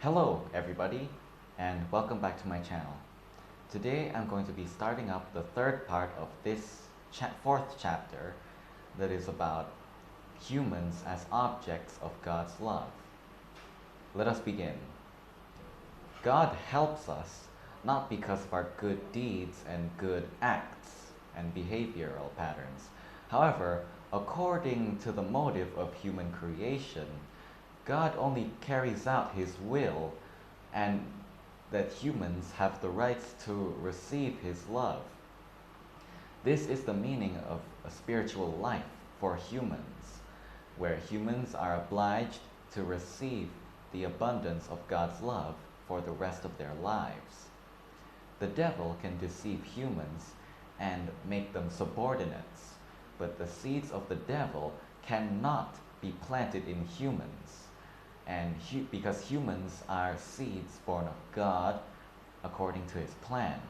Hello everybody, and welcome back to my channel. Today I'm going to be starting up the third part of this fourth chapter that is about humans as objects of God's love. Let us begin. God helps us not because of our good deeds and good acts and behavioral patterns. However, according to the motive of human creation, God only carries out His will, and that humans have the rights to receive His love. This is the meaning of a spiritual life for humans, where humans are obliged to receive the abundance of God's love for the rest of their lives. The devil can deceive humans and make them subordinates, but the seeds of the devil cannot be planted in humans. And because humans are seeds born of God according to His plan.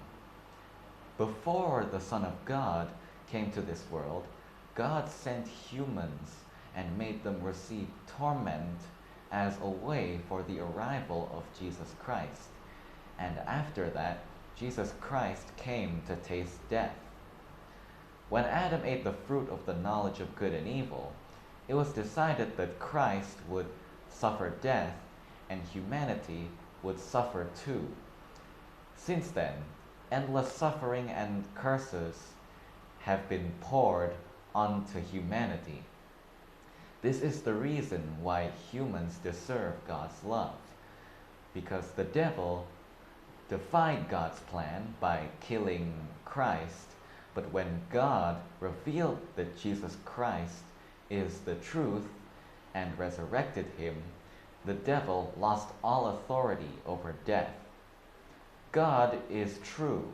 Before the Son of God came to this world, God sent humans and made them receive torment as a way for the arrival of Jesus Christ. And after that, Jesus Christ came to taste death. When Adam ate the fruit of the knowledge of good and evil, it was decided that Christ would suffer death, and humanity would suffer too. Since then, endless suffering and curses have been poured onto humanity. This is the reason why humans deserve God's love, because the devil defied God's plan by killing Christ, but when God revealed that Jesus Christ is the truth and resurrected Him, the devil lost all authority over death. God is true,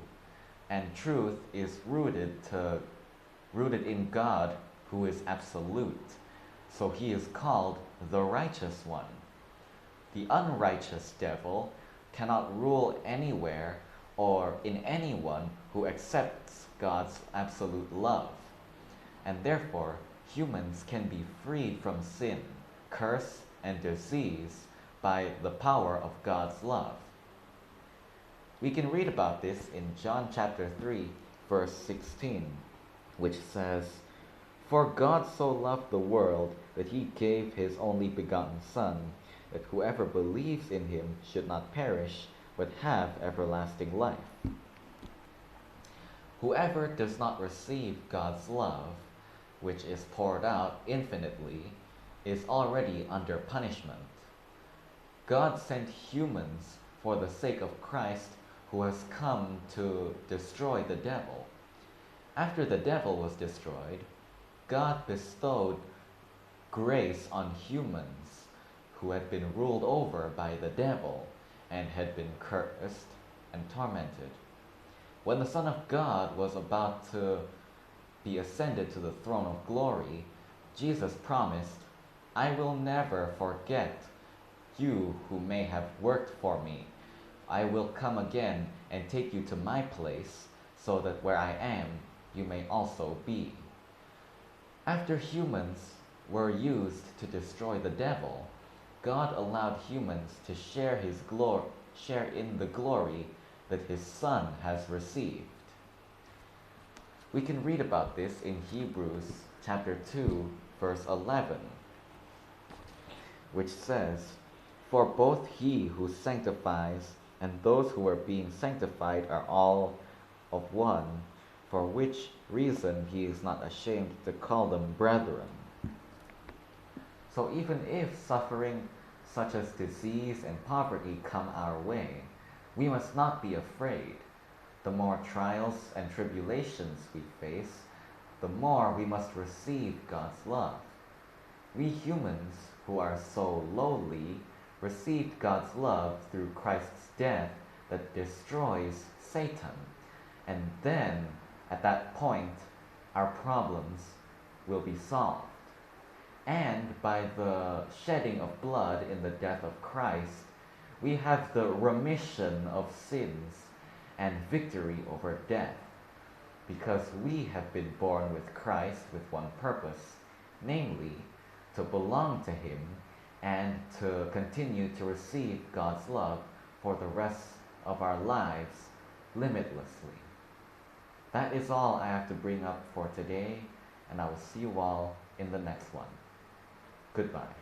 and truth is rooted in God, who is absolute. So He is called the righteous one. The unrighteous devil cannot rule anywhere or in anyone who accepts God's absolute love, and therefore humans can be freed from sin, curse, and disease by the power of God's love. We can read about this in John chapter 3, verse 16, which says, "For God so loved the world that He gave His only begotten Son, that whoever believes in Him should not perish, but have everlasting life." Whoever does not receive God's love, which is poured out infinitely, is already under punishment. God sent humans for the sake of Christ, who has come to destroy the devil. After the devil was destroyed, God bestowed grace on humans who had been ruled over by the devil and had been cursed and tormented. When the Son of God was about to be ascended to the throne of glory, Jesus promised, "I will never forget you who may have worked for me. I will come again and take you to my place, so that where I am, you may also be." After humans were used to destroy the devil, God allowed humans to share in the glory that His Son has received. We can read about this in Hebrews chapter 2, verse 11, which says, "For both He who sanctifies and those who are being sanctified are all of one, for which reason He is not ashamed to call them brethren." So even if suffering such as disease and poverty come our way, we must not be afraid. The more trials and tribulations we face, the more we must receive God's love. We humans who are so lowly received God's love through Christ's death that destroys Satan. And then, at that point, our problems will be solved. And by the shedding of blood in the death of Christ, we have the remission of sins and victory over death, because we have been born with Christ with one purpose, namely, to belong to Him and to continue to receive God's love for the rest of our lives limitlessly. That is all I have to bring up for today, and I will see you all in the next one. Goodbye.